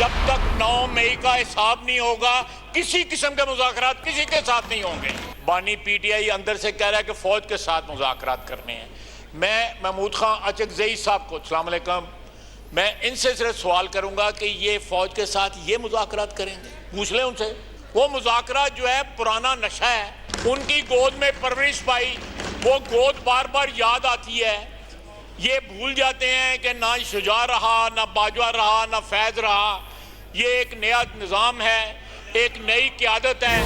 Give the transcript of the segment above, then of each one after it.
जब तक 9 मई का हिसाब नहीं होगा किसी किस्म के मुज़ाकरात किसी के साथ नहीं होंगे। बानी पीटीआई अंदर से कह रहा है कि फौज के साथ मुज़ाकरात करने हैं। मैं महमूद खान अचकज़ई साहब को अस्सलाम वालेकुम, मैं इनसे सिर्फ सवाल करूंगा कि ये फौज के साथ ये मुज़ाकरात करेंगे? पूछ लें उनसे। वो मुज़ाकरात जो है पुराना नशा है, उनकी गोद में परवरिश पाई, वो गोद बार बार याद आती है। ये भूल जाते हैं कि ना शुजा रहा, ना बाजवा रहा, ना फैज रहा। ये एक नया निज़ाम है, एक नई क़यादत है।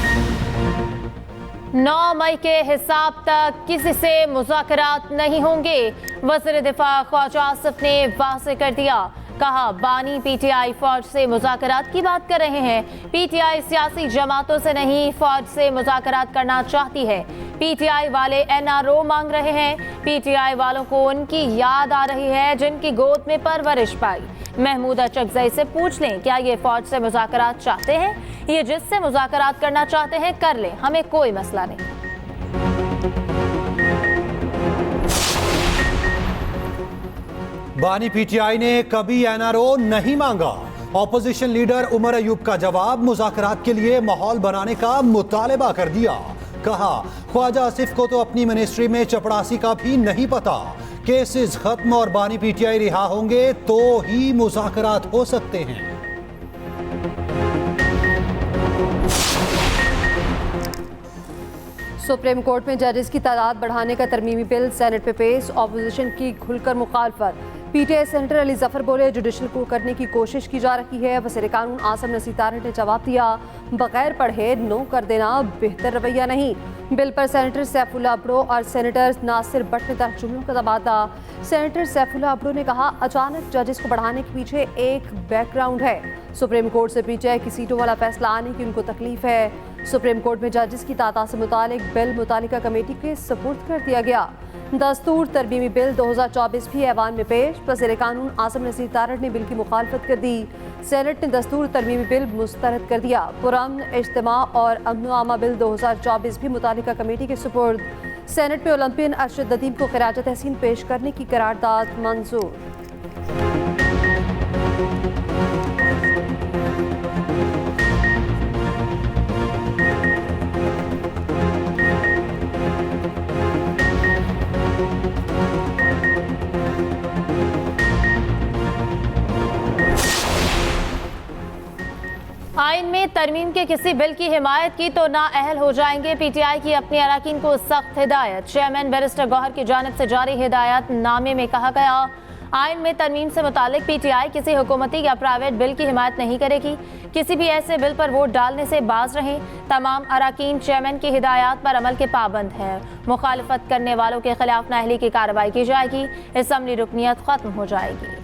9 मई के हिसाब तक किसी से मुज़ाकरात नहीं होंगे। वज़ीर दिफा ख्वाजा आसिफ ने वाज़ेह कर दिया। कहा, बानी पीटीआई फौज से मुज़ाकरात की बात कर रहे हैं। पीटीआई सियासी जमातों से नहीं, फौज से मुज़ाकरात करना चाहती है। पीटीआई वाले एनआरओ मांग रहे हैं। पीटीआई वालों को उनकी याद आ रही है जिनकी गोद में परवरिश पाई। महमूद अचकज़ई से पूछ लें, क्या ये फौज से मुज़ाकरात चाहते हैं? ये जिससे मुज़ाकरात करना चाहते हैं कर लें, हमें कोई मसला नहीं। बानी पीटीआई ने कभी एनआरओ नहीं मांगा। ऑपोजिशन लीडर उमर अयूब का जवाब, मुज़ाकरात के लिए माहौल बनाने का मुतालबा कर दिया। कहा, ख्वाजा आसिफ को तो अपनी मिनिस्ट्री में चपड़ासी का भी नहीं पता। केसेस खत्म और बानी पीटीआई रिहा होंगे तो ही मुज़ाकरात हो सकते हैं। सुप्रीम कोर्ट में जजेस की तादाद बढ़ाने का तरमीमी बिल सेनेट पे पेश। ऑपोजिशन की खुलकर मुखालफत। पीटीआई सेनेटर अली जफर बोले, जुडिशल को करने की कोशिश की जा रही है। वज़ीर कानून आसम नसीर तारड़ ने जवाब दिया, बगैर पढ़े नो कर देना बेहतर रवैया नहीं। बिल पर सेनेटर सैफुल्लाह अब्रो और सेनेटर नासिर भट्ट ने तर्जुमों का तबादला। सेनेटर सैफुल्लाह अब्रो ने कहा, अचानक जजेस को बढ़ाने के पीछे एक बैकग्राउंड है। सुप्रीम कोर्ट से पीटीआई की सीटों वाला फैसला आने की उनको तकलीफ है। सुप्रीम कोर्ट में जजेस की तादाद से मुतालिक बिल मुतालिका कमेटी के सुपुर्द कर दिया गया। दस्तूर तरमीमी बिल 2024 भी ऐवान में पेश। वज़ीर कानून आसम नसीर तारड़ ने बिल की मुखालफत कर दी। सेनेट ने दस्तूर तरमीमी बिल मुस्तरद कर दिया। पुरअमन इज्तिमा और अमन आमा बिल 2024 भी मुतालिका कमेटी के सुपुर्द। सेनेट में ओलंपियन अरशद नदीम को खिराज तहसीन पेश करने की करारदाद मंजूर। आइन में तरमीम के किसी बिल की हिमायत की तो नाअहल हो जाएंगे। पीटीआई की अपने अरकान को सख्त हिदायत। चेयरमैन बैरिस्टर गौहर की जानिब से जारी हिदायत नामे में कहा गया, आइन में तरमीम से मुतालिक पीटीआई किसी हुकूमती या प्राइवेट बिल की हिमायत नहीं करेगी। किसी भी ऐसे बिल पर वोट डालने से बाज रहें। तमाम अरकान चेयरमैन की हिदायत पर अमल के पाबंद हैं। मुखालफत करने वालों के खिलाफ नाअहली की कार्रवाई की जाएगी। असम्बली रुकनियत खत्म हो जाएगी।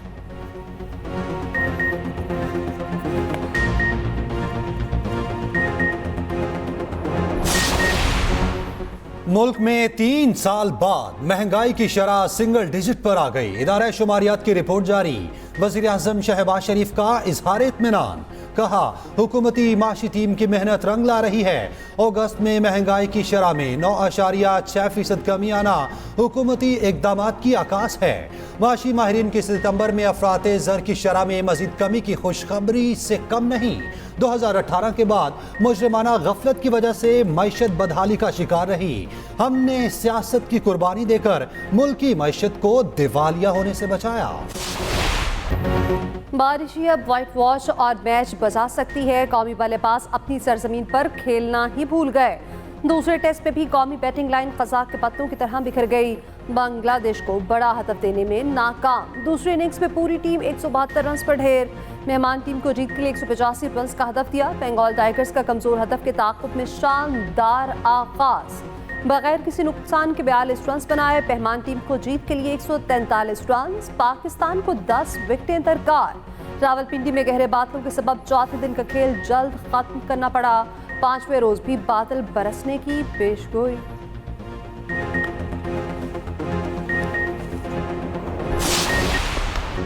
मुल्क में 3 साल बाद महंगाई की शरह सिंगल डिजिट पर आ गई। इदारा शुमारियात की रिपोर्ट जारी। वज़ीर आज़म शहबाज शरीफ का इजहार इत्मीनान। कहा, हुकूमती माशी टीम की मेहनत रंग ला रही है। अगस्त में महंगाई की शरह में 9.6% कमी आना हुकूमती इकदाम की आकाश है। माशी माहिरीन की सितंबर में अफराते ज़र की शरह में मजीद कमी की खुशखबरी से कम नहीं। 2018 के बाद मुजरिमाना गफलत की वजह से मईशत बदहाली का शिकार रही। हमने सियासत की कुर्बानी देकर मुल्क की मईशत को दिवालिया होने से बचाया। बारिश ही अब व्हाइट वॉश और मैच बजा सकती है। कौमी बल्लेबाज अपनी सरजमीन पर खेलना ही भूल गए। दूसरे टेस्ट में भी कौमी बैटिंग लाइन खज़ाक के पत्तों की तरह बिखर गई। बांग्लादेश को बड़ा हदफ देने में नाकाम। दूसरी इनिंग्स में पूरी टीम 172 रन पर ढेर। मेहमान टीम को जीत के लिए 185 रन का हदफ दिया। बंगाल टाइगर्स का कमजोर हदफ के ताक़ुब में शानदार आगाज। बगैर किसी नुकसान के 42 रन बनाए। मेहमान टीम को जीत के लिए 143 रन। पाकिस्तान को 10 विकेटें दरकार। रावलपिंडी में गहरे बादलों के सबब चौथे दिन का खेल जल्द खत्म करना पड़ा। 5वें रोज भी बादल बरसने की पेशगोई।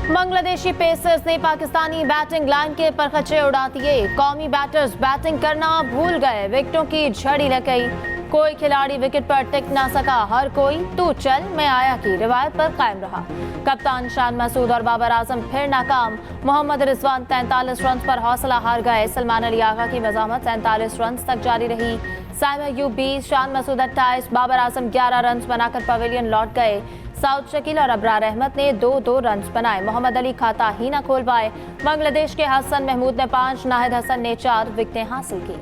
बांग्लादेशी पेसर्स ने पाकिस्तानी बैटिंग लाइन के परखचे उड़ा दिए। कौमी बैटर्स बैटिंग करना भूल गए। विकेटों की झड़ी लग गई। कोई खिलाड़ी विकेट पर टिक ना सका, हर कोई तू चल मैं आया की रिवायत पर कायम रहा। कप्तान शान मसूद और बाबर आजम फिर नाकाम। मोहम्मद रिजवान 43 रन पर हौसला हार गए। सलमान अली आगा की मजामत 47 रन तक जारी रही। साइम अयूब 20, शान मसूद 28, बाबर आजम 11 रन बनाकर पवेलियन लौट गए। साउथ शकील और अबरार अहमद ने 2-2 रन बनाए। मोहम्मद अली खाता ही न खोल पाए। बांग्लादेश के हसन महमूद ने 5, नाहिद हसन ने 4 विकेटें हासिल की।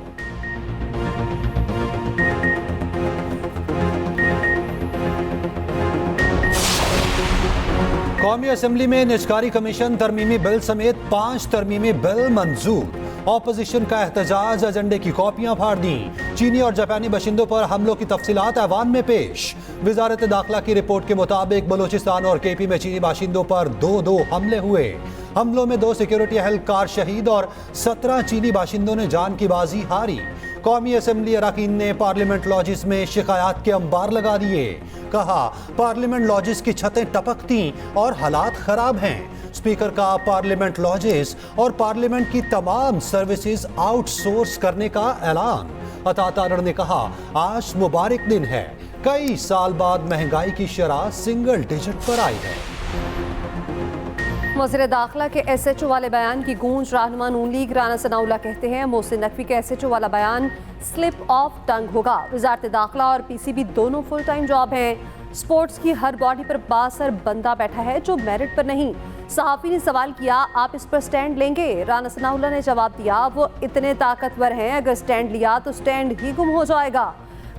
कौमी असेंबली में निजकारी कमीशन तरमीमी बिल समेत 5 तरमीमी बिल मंजूर। ऑपोजिशन का एहतजाज, एजेंडे की कॉपियां फाड़ दी। चीनी और जापानी बाशिंदों पर हमलों की तफसीलात ऐवान में पेश। वजारत दाखिला की रिपोर्ट के मुताबिक बलूचिस्तान और केपी में चीनी बाशिंदों पर 2-2 हमले हुए। हमलों में 2 सिक्योरिटी एहलकार शहीद और 17 चीनी बाशिंदों ने जान की बाजी हारी। कौमी असेंबली अरकान ने पार्लियामेंट लॉजिस में शिकायत के अंबार लगा दिए। कहा पार्लियामेंट लॉजिस की छतें टपकती और हालात खराब हैं। स्पीकर का पार्लियामेंट लॉजिस और पार्लियामेंट की तमाम सर्विसेज आउटसोर्स करने का ऐलान। अता तारड़ ने कहा आज मुबारक दिन है, कई साल बाद महंगाई की शरह सिंगल डिजिट पर आई है। वज़ीर दाखिला के SHO वाले बयान की गूंज। रहनुमा नून लीग राना सनाउल्लाह कहते हैं मोहसिन नकवी के SHO वाला बयान स्लिप ऑफ टंग होगा। वजारत दाखिला और PCB दोनों फुल टाइम जॉब हैं। स्पोर्ट्स की हर बॉडी पर बासर बंदा बैठा है जो मेरिट पर नहीं। सहाफ़ी ने सवाल किया आप इस पर स्टैंड लेंगे? राना सनाउल्लाह ने जवाब दिया वो इतने ताकतवर हैं, अगर स्टैंड लिया तो स्टैंड ही गुम हो जाएगा।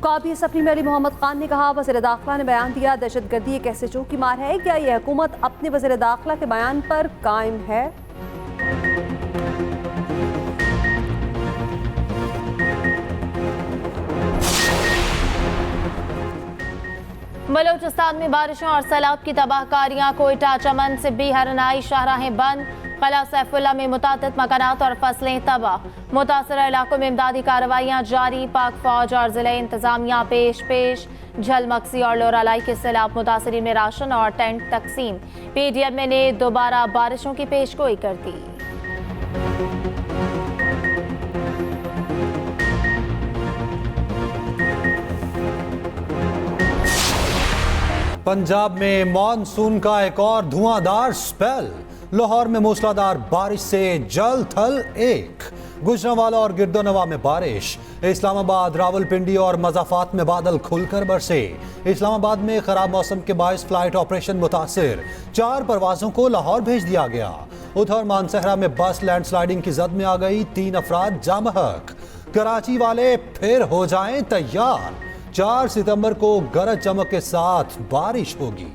कौमी असम्बली में अली मोहम्मद खान ने कहा वज़ीर दाखिला ने बयान दिया दहशतगर्दी एक SHO की मार है। क्या यह हुकूमत अपने वज़ीर दाखिला के बयान पर कायम है? बलूचिस्तान में बारिशों और सैलाब की तबाहकारियां। कोयटा, चमन, सिब्बी, हरनाई शाहराहें बंद। कला सैफुल्ला में मुतादिद मकानात और फसलें तबाह। मुतासरा इलाकों में इमदादी कार्रवाइयाँ जारी। पाक फौज और जिले इंतजामिया पेश। झलमक्सी और लोरालाई के सैलाब मुतासरीन में राशन और टेंट तकसीम। PDM ने दोबारा बारिशों की पेशगोई कर दी। पंजाब में मॉनसून का एक और धुआंधार स्पेल। लाहौर में मूसलाधार बारिश से जल थल एक। गुजरांवाला और गिरदोनवा में बारिश। इस्लामाबाद, रावलपिंडी और मज़ाफात में बादल खुलकर बरसे। इस्लामाबाद में खराब मौसम के बायस फ्लाइट ऑपरेशन मुतासिर। 4 परवाजों को लाहौर भेज दिया गया। उधर मानसहरा में बस लैंडस्लाइडिंग की जद में आ गई, 3 अफराद जामहक। कराची वाले फिर हो जाएं तैयार, 4 सितंबर को गरज चमक के साथ बारिश होगी।